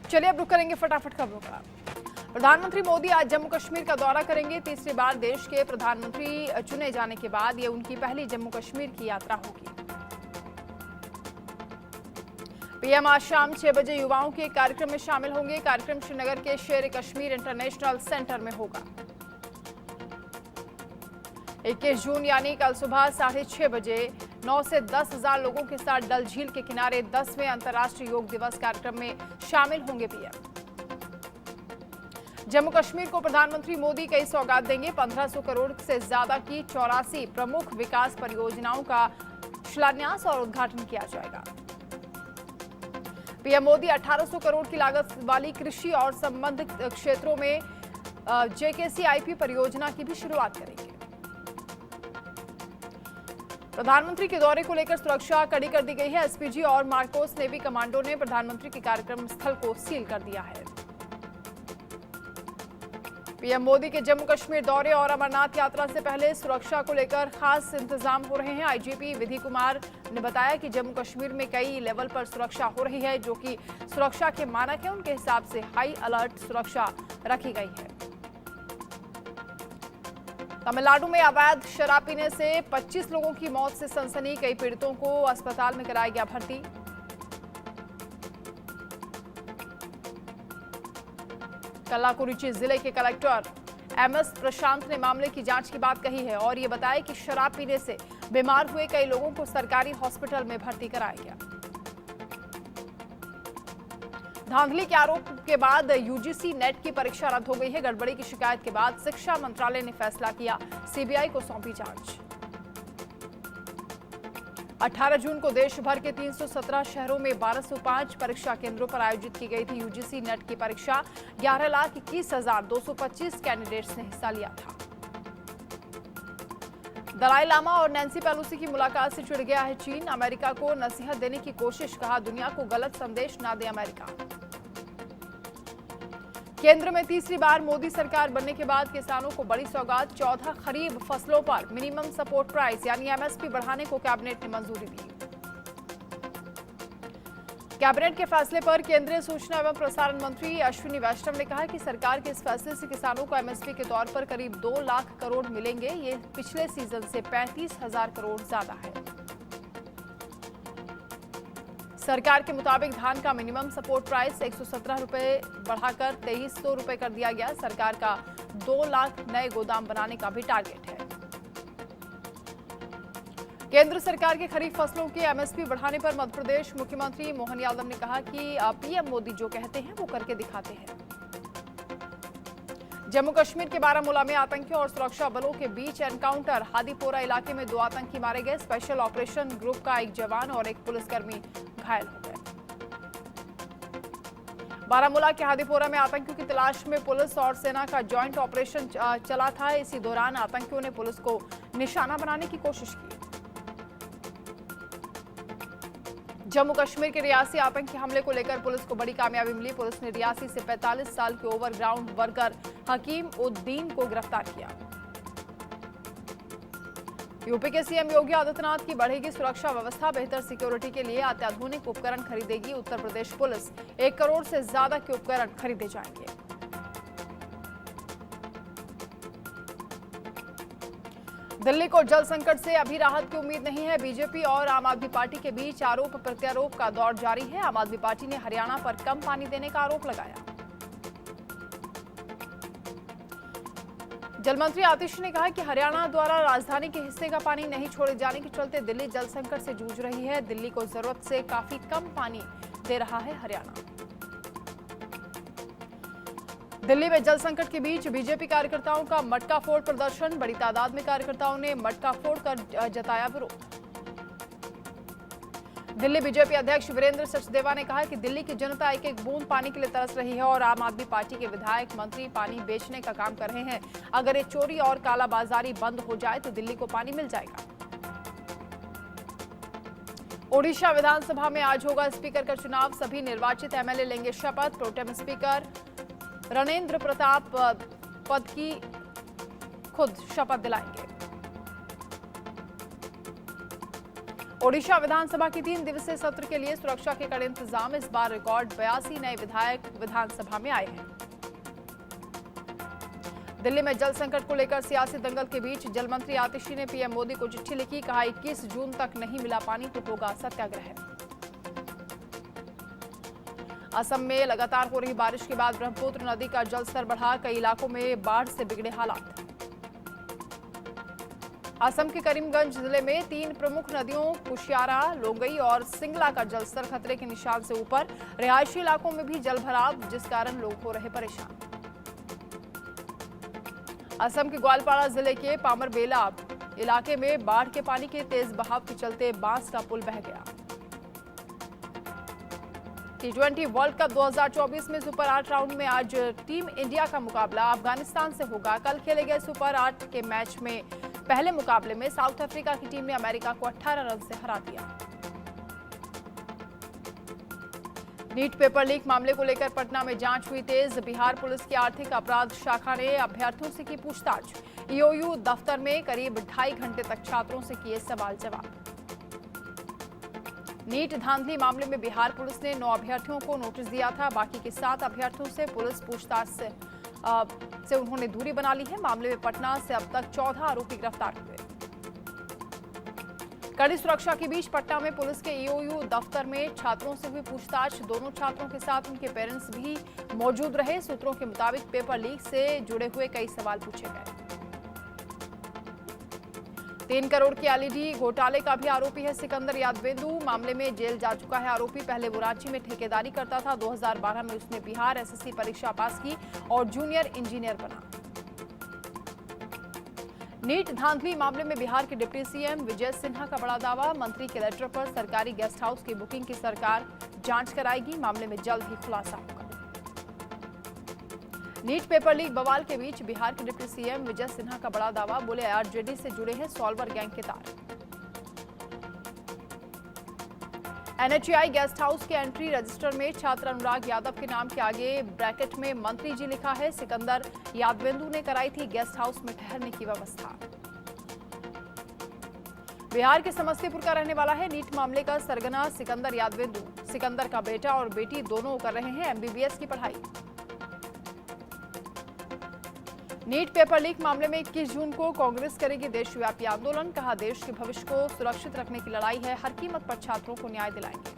चलिए अब रुक करेंगे फटाफट खबरों का। प्रधानमंत्री मोदी आज जम्मू कश्मीर का दौरा करेंगे। तीसरी बार देश के प्रधानमंत्री चुने जाने के बाद ये उनकी पहली जम्मू कश्मीर की यात्रा होगी। पीएम आज शाम 6 बजे युवाओं के कार्यक्रम में शामिल होंगे। कार्यक्रम श्रीनगर के शेर कश्मीर इंटरनेशनल सेंटर में होगा। 21 जून यानी कल सुबह 6:30 बजे 9 से 10,000 लोगों के साथ डल झील के किनारे 10वें अंतर्राष्ट्रीय योग दिवस कार्यक्रम में शामिल होंगे पीएम। जम्मू कश्मीर को प्रधानमंत्री मोदी कई सौगात देंगे। 1500 करोड़ से ज्यादा की 84 प्रमुख विकास परियोजनाओं का शिलान्यास और उद्घाटन किया जाएगा। पीएम मोदी 1800 करोड़ की लागत वाली कृषि और संबंधित क्षेत्रों में जेकेसीआईपी परियोजना की भी शुरुआत करेंगे। प्रधानमंत्री के दौरे को लेकर सुरक्षा कड़ी कर दी गई है। एसपीजी और मार्कोस नेवी कमांडो ने प्रधानमंत्री के कार्यक्रम स्थल को सील कर दिया है। पीएम मोदी के जम्मू कश्मीर दौरे और अमरनाथ यात्रा से पहले सुरक्षा को लेकर खास इंतजाम हो रहे हैं। आईजीपी विधि कुमार ने बताया कि जम्मू कश्मीर में कई लेवल पर सुरक्षा हो रही है, जो कि सुरक्षा के मानक है उनके हिसाब से हाई अलर्ट सुरक्षा रखी गई है। तमिलनाडु में अवैध शराब पीने से 25 लोगों की मौत से सनसनी। कई पीड़ितों को अस्पताल में कराया गया भर्ती। कल्लाकुरिची जिले के कलेक्टर एमएस प्रशांत ने मामले की जांच की बात कही है और ये बताया कि शराब पीने से बीमार हुए कई लोगों को सरकारी हॉस्पिटल में भर्ती कराया गया। धांधली के आरोप के बाद यूजीसी नेट की परीक्षा रद्द हो गई है। गड़बड़ी की शिकायत के बाद शिक्षा मंत्रालय ने फैसला किया, सीबीआई को सौंपी जांच। 18 जून को देश भर के 317 शहरों में 1205 परीक्षा केंद्रों पर आयोजित की गई थी यूजीसी नेट की परीक्षा। 11,21,225 कैंडिडेट्स ने हिस्सा लिया था। दलाई लामा और नैन्सी पेलोसी की मुलाकात से चिढ़ गया है चीन। अमेरिका को नसीहत देने की कोशिश, कहा दुनिया को गलत संदेश ना दे अमेरिका। केंद्र में तीसरी बार मोदी सरकार बनने के बाद किसानों को बड़ी सौगात। 14 खरीफ फसलों पर मिनिमम सपोर्ट प्राइस यानी एमएसपी बढ़ाने को कैबिनेट ने मंजूरी दी। कैबिनेट के फैसले पर केंद्रीय सूचना एवं प्रसारण मंत्री अश्विनी वैष्णव ने कहा कि सरकार के इस फैसले से किसानों को एमएसपी के तौर पर करीब 2 लाख करोड़ मिलेंगे। ये पिछले सीजन से 35,000 करोड़ ज्यादा है। सरकार के मुताबिक धान का मिनिमम सपोर्ट प्राइस 117 रुपए बढ़ाकर 2300 रुपए कर दिया गया। सरकार का 2 लाख नए गोदाम बनाने का भी टारगेट है। केंद्र सरकार के खरीफ फसलों के एमएसपी बढ़ाने पर मध्य प्रदेश मुख्यमंत्री मोहन यादव ने कहा कि पीएम मोदी जो कहते हैं वो करके दिखाते हैं। जम्मू कश्मीर के बारामूला में आतंकियों और सुरक्षा बलों के बीच एनकाउंटर। हादीपोरा इलाके में 2 आतंकी मारे गए। स्पेशल ऑपरेशन ग्रुप का एक जवान और एक पुलिसकर्मी घायल हो गए। बारामूला के हादीपोरा में आतंकियों की तलाश में पुलिस और सेना का जॉइंट ऑपरेशन चला था। इसी दौरान आतंकियों ने पुलिस को निशाना बनाने की कोशिश की। जम्मू कश्मीर के रियासी आतंकी हमले को लेकर पुलिस को बड़ी कामयाबी मिली। पुलिस ने रियासी से 45 साल के ओवरग्राउंड वर्कर हकीम उद्दीन को गिरफ्तार किया। यूपी के सीएम योगी आदित्यनाथ की बढ़ेगी सुरक्षा व्यवस्था। बेहतर सिक्योरिटी के लिए अत्याधुनिक उपकरण खरीदेगी उत्तर प्रदेश पुलिस। 1 करोड़ से ज्यादा के उपकरण खरीदे जाएंगे। दिल्ली को जल संकट से अभी राहत की उम्मीद नहीं है। बीजेपी और आम आदमी पार्टी के बीच आरोप प्रत्यारोप का दौर जारी है। आम आदमी पार्टी ने हरियाणा पर कम पानी देने का आरोप लगाया। जल मंत्री आतिश ने कहा कि हरियाणा द्वारा राजधानी के हिस्से का पानी नहीं छोड़े जाने के चलते दिल्ली जल संकट से जूझ रही है। दिल्ली को जरूरत से काफी कम पानी दे रहा है हरियाणा। दिल्ली में जल संकट के बीच बीजेपी कार्यकर्ताओं का मटका फोड़ प्रदर्शन। बड़ी तादाद में कार्यकर्ताओं ने मटका फोड़ कर जताया विरोध। दिल्ली बीजेपी अध्यक्ष वीरेंद्र सचदेवा ने कहा कि दिल्ली की जनता एक एक बूंद पानी के लिए तरस रही है और आम आदमी पार्टी के विधायक मंत्री पानी बेचने का काम कर रहे हैं। अगर ये चोरी और कालाबाजारी बंद हो जाए तो दिल्ली को पानी मिल जाएगा। ओडिशा विधानसभा में आज होगा स्पीकर का चुनाव। सभी निर्वाचित एमएलए लेंगे शपथ। प्रोटेम स्पीकर रणेंद्र प्रताप पद की खुद शपथ दिलाएंगे। ओडिशा विधानसभा की 3 दिवसीय सत्र के लिए सुरक्षा के कड़े इंतजाम। इस बार रिकॉर्ड 82 नए विधायक विधानसभा में आए हैं। दिल्ली में जल संकट को लेकर सियासी दंगल के बीच जल मंत्री आतिशी ने पीएम मोदी को चिट्ठी लिखी। कहा 21 जून तक नहीं मिला पानी तो होगा सत्याग्रह। असम में लगातार हो रही बारिश के बाद ब्रह्मपुत्र नदी का जलस्तर बढ़ा। कई इलाकों में बाढ़ से बिगड़े हालात। असम के करीमगंज जिले में 3 प्रमुख नदियों कुशियारा, लोंगई और सिंगला का जलस्तर खतरे के निशान से ऊपर। रिहायशी इलाकों में भी जलभराव, जिस कारण लोग हो रहे परेशान। असम के ग्वालपाड़ा जिले के पामरबेला इलाके में बाढ़ के पानी के तेज बहाव के चलते बांस का पुल बह गया। T20 वर्ल्ड कप 2024 में सुपर 8 राउंड में आज टीम इंडिया का मुकाबला अफगानिस्तान से होगा। कल खेले गए सुपर 8 के मैच में पहले मुकाबले में साउथ अफ्रीका की टीम ने अमेरिका को 18 रन से हरा दिया। नीट पेपर लीक मामले को लेकर पटना में जांच हुई तेज। बिहार पुलिस की आर्थिक अपराध शाखा ने अभ्यर्थियों से की पूछताछ। ईओयू दफ्तर में करीब 2.5 घंटे तक छात्रों से किए सवाल जवाब। नीट धांधली मामले में बिहार पुलिस ने 9 अभ्यर्थियों को नोटिस दिया था। बाकी के 7 अभ्यर्थियों से पुलिस पूछताछ से उन्होंने दूरी बना ली है। मामले में पटना से अब तक 14 आरोपी गिरफ्तार हुए। कड़ी सुरक्षा के बीच पटना में पुलिस के ईओयू दफ्तर में छात्रों से हुई पूछताछ। दोनों छात्रों के साथ उनके पेरेंट्स भी मौजूद रहे। सूत्रों के मुताबिक पेपर लीक से जुड़े हुए कई सवाल पूछे गए। 3 करोड़ के एलईडी घोटाले का भी आरोपी है सिकंदर यादवेंदु। मामले में जेल जा चुका है आरोपी। पहले वो रांची में ठेकेदारी करता था। 2012 में उसने बिहार एसएससी परीक्षा पास की और जूनियर इंजीनियर बना। नीट धांधली मामले में बिहार के डिप्टी सीएम विजय सिन्हा का बड़ा दावा। मंत्री के लेटर पर सरकारी गेस्ट हाउस की बुकिंग की सरकार जांच कराएगी। मामले में जल्द ही खुलासा होगा। नीट पेपर लीक बवाल के बीच बिहार के डिप्टी सीएम विजय सिन्हा का बड़ा दावा। बोले आरजेडी से जुड़े हैं सॉल्वर गैंग के तार। एनएचएआई गेस्ट हाउस के एंट्री रजिस्टर में छात्र अनुराग यादव के नाम के आगे ब्रैकेट में मंत्री जी लिखा है। सिकंदर यादवेंदु ने कराई थी गेस्ट हाउस में ठहरने की व्यवस्था। बिहार के समस्तीपुर का रहने वाला है नीट मामले का सरगना सिकंदर यादवेंदु। सिकंदर का बेटा और बेटी दोनों कर रहे हैं एमबीबीएस की पढ़ाई। नीट पेपर लीक मामले में 21 जून को कांग्रेस करेगी देशव्यापी आंदोलन। कहा देश के भविष्य को सुरक्षित रखने की लड़ाई है। हर कीमत पर छात्रों को न्याय दिलाएंगे।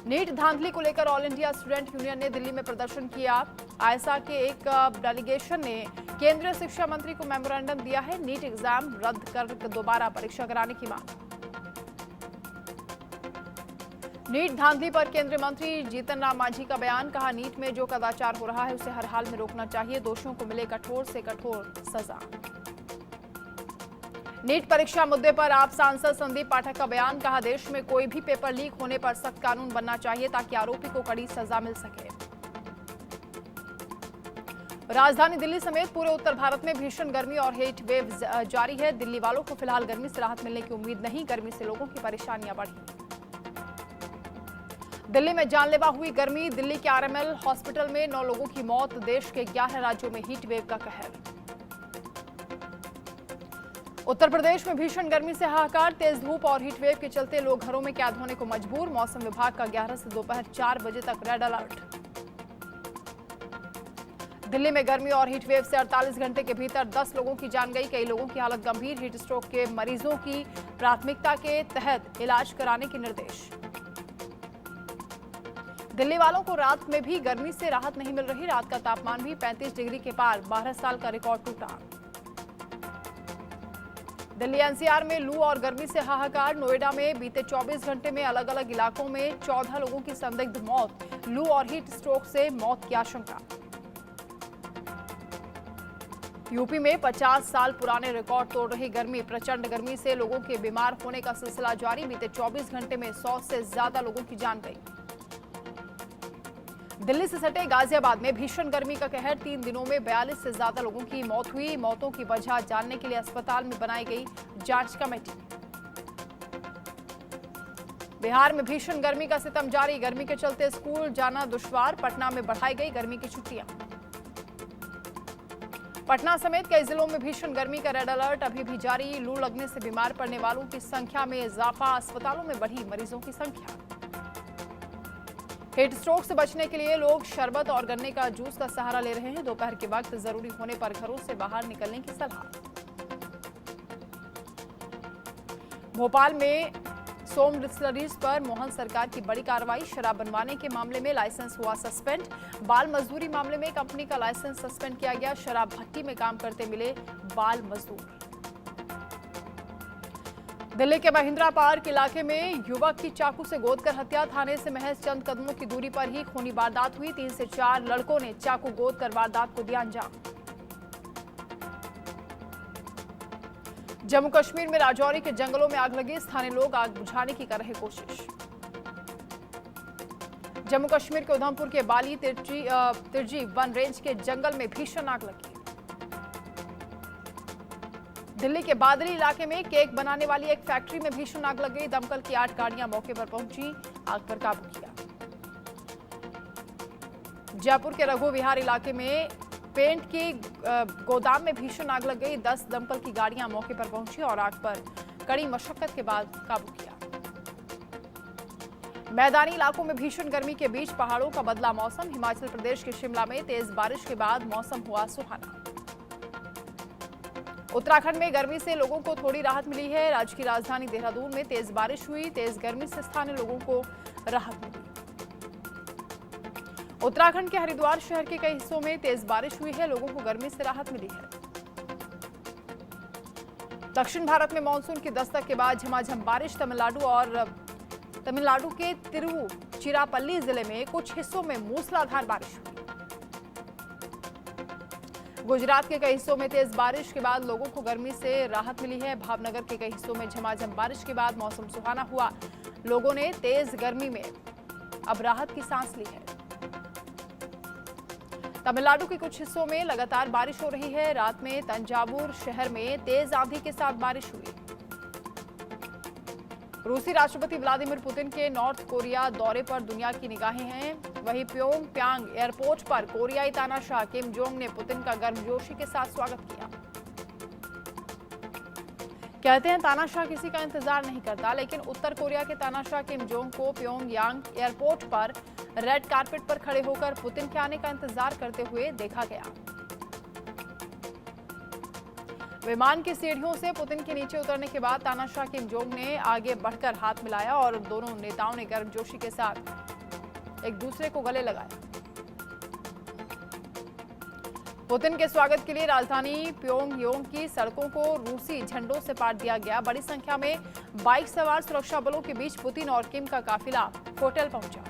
नीट धांधली को लेकर ऑल इंडिया स्टूडेंट यूनियन ने दिल्ली में प्रदर्शन किया। आईएसआर के एक डेलीगेशन ने केंद्रीय शिक्षा मंत्री को मेमोरेंडम दिया है। नीट एग्जाम रद्द कर दोबारा परीक्षा कराने की मांग। नीट धांधली पर केंद्रीय मंत्री जीतन राम मांझी का बयान। कहा नीट में जो कदाचार हो रहा है उसे हर हाल में रोकना चाहिए। दोषियों को मिले कठोर से कठोर सजा। नीट परीक्षा मुद्दे पर आप सांसद संदीप पाठक का बयान। कहा देश में कोई भी पेपर लीक होने पर सख्त कानून बनना चाहिए ताकि आरोपी को कड़ी सजा मिल सके। राजधानी दिल्ली समेत पूरे उत्तर भारत में भीषण गर्मी और हीट वेव जारी है। दिल्ली वालों को फिलहाल गर्मी से राहत मिलने की उम्मीद नहीं। गर्मी से लोगों की परेशानियां बढ़ी। दिल्ली में जानलेवा हुई गर्मी। दिल्ली के आरएमएल हॉस्पिटल में 9 लोगों की मौत। देश के 11 राज्यों में हीट वेव का कहर। उत्तर प्रदेश में भीषण गर्मी से हाहाकार। तेज धूप और हीट वेव के चलते लोग घरों में कैद होने को मजबूर। मौसम विभाग का 11 से दोपहर 4 बजे तक रेड अलर्ट। दिल्ली में गर्मी और हीट वेव से 48 घंटे के भीतर 10 लोगों की जान गई। कई लोगों की हालत गंभीर। हीट स्ट्रोक के मरीजों की प्राथमिकता के तहत इलाज कराने के निर्देश। दिल्ली वालों को रात में भी गर्मी से राहत नहीं मिल रही। रात का तापमान भी 35 डिग्री के पार। 12 साल का रिकॉर्ड टूटा। दिल्ली एनसीआर में लू और गर्मी से हाहाकार। नोएडा में बीते 24 घंटे में अलग अलग इलाकों में 14 लोगों की संदिग्ध मौत। लू और हीट स्ट्रोक से मौत की आशंका। यूपी में 50 साल पुराने रिकॉर्ड तोड़ रही गर्मी। प्रचंड गर्मी से लोगों के बीमार होने का सिलसिला जारी। बीते 24 घंटे में 100 से ज्यादा लोगों की जान गई। दिल्ली से सटे गाजियाबाद में भीषण गर्मी का कहर। 3 दिनों में 42 से ज्यादा लोगों की मौत हुई। मौतों की वजह जानने के लिए अस्पताल में बनाई गई जांच कमेटी। बिहार में भीषण गर्मी का सितम जारी। गर्मी के चलते स्कूल जाना दुश्वार। पटना में बढ़ाई गई गर्मी की छुट्टियां। पटना समेत कई जिलों में भीषण गर्मी का रेड अलर्ट अभी भी जारी। लू लगने से बीमार पड़ने वालों की संख्या में इजाफा, अस्पतालों में बढ़ी मरीजों की संख्या। हीट स्ट्रोक से बचने के लिए लोग शरबत और गन्ने का जूस का सहारा ले रहे हैं। दोपहर के वक्त जरूरी होने पर घरों से बाहर निकलने की सलाह। भोपाल में सोम डिस्टिलरीज पर मोहन सरकार की बड़ी कार्रवाई। शराब बनवाने के मामले में लाइसेंस हुआ सस्पेंड। बाल मजदूरी मामले में कंपनी का लाइसेंस सस्पेंड किया गया। शराब भट्टी में काम करते मिले बाल मजदूर। दिल्ली के महिंद्रा पार्क इलाके में युवक की चाकू से गोदकर हत्या। थाने से महज चंद कदमों की दूरी पर ही खूनी वारदात हुई। 3 से 4 लड़कों ने चाकू गोदकर वारदात को दिया अंजाम। जम्मू कश्मीर में राजौरी के जंगलों में आग लगी। स्थानीय लोग आग बुझाने की कर रहे कोशिश। जम्मू कश्मीर के उधमपुर के बाली तिरजी वन रेंज के जंगल में भीषण आग लगी। दिल्ली के बादली इलाके में केक बनाने वाली एक फैक्ट्री में भीषण आग लग गई। दमकल की 8 गाड़ियां मौके पर पहुंची, आग पर काबू किया। जयपुर के रघु विहार इलाके में पेंट के गोदाम में भीषण आग लग गई। 10 दमकल की गाड़ियां मौके पर पहुंची और आग पर कड़ी मशक्कत के बाद काबू किया। मैदानी इलाकों में भीषण गर्मी के बीच पहाड़ों का बदला मौसम। हिमाचल प्रदेश के शिमला में तेज बारिश के बाद मौसम हुआ सुहाना। उत्तराखंड में गर्मी से लोगों को थोड़ी राहत मिली है। राज्य की राजधानी देहरादून में तेज बारिश हुई। तेज गर्मी से स्थानीय लोगों को राहत मिली। उत्तराखंड के हरिद्वार शहर के कई हिस्सों में तेज बारिश हुई है। लोगों को गर्मी से राहत मिली है। दक्षिण भारत में मानसून की दस्तक के बाद झमाझम बारिश। तमिलनाडु के तिरुचिरापल्ली जिले में कुछ हिस्सों में मूसलाधार बारिश हुई। गुजरात के कई हिस्सों में तेज बारिश के बाद लोगों को गर्मी से राहत मिली है। भावनगर के कई हिस्सों में झमाझम बारिश के बाद मौसम सुहाना हुआ। लोगों ने तेज गर्मी में अब राहत की सांस ली है। तमिलनाडु के कुछ हिस्सों में लगातार बारिश हो रही है। रात में तंजावुर शहर में तेज आंधी के साथ बारिश हुई। रूसी राष्ट्रपति व्लादिमीर पुतिन के नॉर्थ कोरिया दौरे पर दुनिया की निगाहें हैं। वहीं प्योंगयांग एयरपोर्ट पर कोरियाई तानाशाह किम जोंग ने पुतिन का गर्मजोशी के साथ स्वागत किया। कहते हैं तानाशाह किसी का इंतजार नहीं करता, लेकिन उत्तर कोरिया के तानाशाह किम जोंग को प्योंगयांग एयरपोर्ट पर रेड कारपेट पर खड़े होकर पुतिन के आने का इंतजार करते हुए देखा गया। विमान की सीढ़ियों से पुतिन के नीचे उतरने के बाद तानाशाह किम जोंग ने आगे बढ़कर हाथ मिलाया और दोनों नेताओं ने गर्मजोशी के साथ एक दूसरे को गले लगाया। पुतिन के स्वागत के लिए राजधानी प्योंगयांग की सड़कों को रूसी झंडों से पाट दिया गया। बड़ी संख्या में बाइक सवार सुरक्षा बलों के बीच पुतिन और किम का काफिला होटल पहुंचा।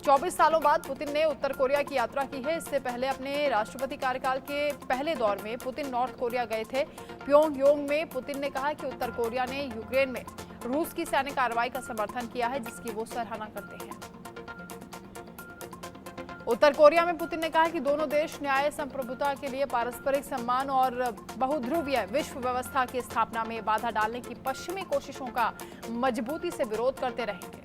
24 सालों बाद पुतिन ने उत्तर कोरिया की यात्रा की है। इससे पहले अपने राष्ट्रपति कार्यकाल के पहले दौर में पुतिन नॉर्थ कोरिया गए थे। प्योंगयांग में पुतिन ने कहा कि उत्तर कोरिया ने यूक्रेन में रूस की सैन्य कार्रवाई का समर्थन किया है, जिसकी वो सराहना करते हैं। उत्तर कोरिया में पुतिन ने कहा कि दोनों देश न्याय, संप्रभुता के लिए पारस्परिक सम्मान और बहुध्रुवीय विश्व व्यवस्था की स्थापना में बाधा डालने की पश्चिमी कोशिशों का मजबूती से विरोध करते रहेंगे।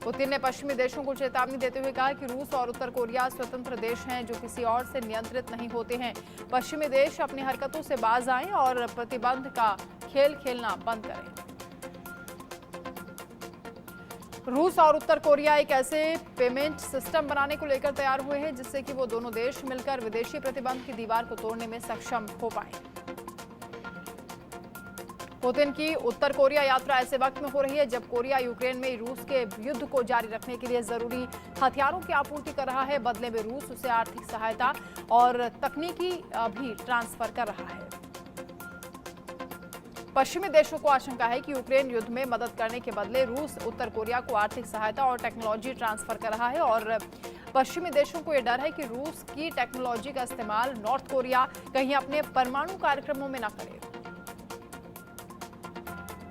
पुतिन ने पश्चिमी देशों को चेतावनी देते हुए कहा कि रूस और उत्तर कोरिया स्वतंत्र देश हैं जो किसी और से नियंत्रित नहीं होते हैं। पश्चिमी देश अपनी हरकतों से बाज आएं और प्रतिबंध का खेल खेलना बंद करें। रूस और उत्तर कोरिया एक ऐसे पेमेंट सिस्टम बनाने को लेकर तैयार हुए हैं जिससे कि वो दोनों देश मिलकर विदेशी प्रतिबंध की दीवार को तोड़ने में सक्षम हो पाए। पुतिन की उत्तर कोरिया यात्रा ऐसे वक्त में हो रही है जब कोरिया यूक्रेन में रूस के युद्ध को जारी रखने के लिए जरूरी हथियारों की आपूर्ति कर रहा है। बदले में रूस उसे आर्थिक सहायता और तकनीकी भी ट्रांसफर कर रहा है। पश्चिमी देशों को आशंका है कि यूक्रेन युद्ध में मदद करने के बदले रूस उत्तर कोरिया को आर्थिक सहायता और टेक्नोलॉजी ट्रांसफर कर रहा है और पश्चिमी देशों को यह डर है कि रूस की टेक्नोलॉजी का इस्तेमाल नॉर्थ कोरिया कहीं अपने परमाणु कार्यक्रमों में न करे।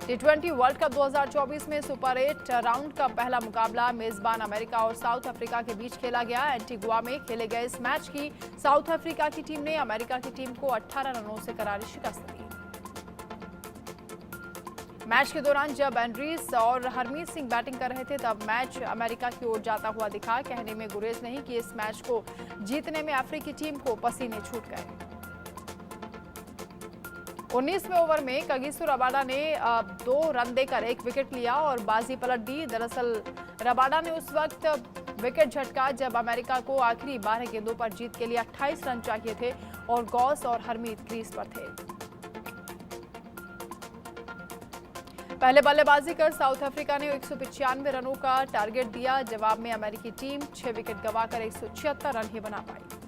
T20 वर्ल्ड कप 2024 में सुपर 8 राउंड का पहला मुकाबला मेजबान अमेरिका और साउथ अफ्रीका के बीच खेला गया। एंटीगुआ में खेले गए इस मैच की साउथ अफ्रीका की टीम ने अमेरिका की टीम को 18 रनों से करारी शिकस्त दी। मैच के दौरान जब एंड्रीज और हरमीत सिंह बैटिंग कर रहे थे तब मैच अमेरिका की ओर जाता हुआ दिखा। कहने में गुरेज नहीं कि इस मैच को जीतने में अफ्रीकी टीम को पसीने छूट गए। 19वें ओवर में कगिसो रबाडा ने 2 रन देकर 1 विकेट लिया और बाजी पलट दी। दरअसल रबाडा ने उस वक्त विकेट झटका जब अमेरिका को आखिरी 12 गेंदों पर जीत के लिए 28 रन चाहिए थे और गॉस और हरमीत क्रीज पर थे। पहले बल्लेबाजी कर साउथ अफ्रीका ने 195 रनों का टारगेट दिया। जवाब में अमेरिकी टीम 6 विकेट गंवाकर 176 रन ही बना पाई।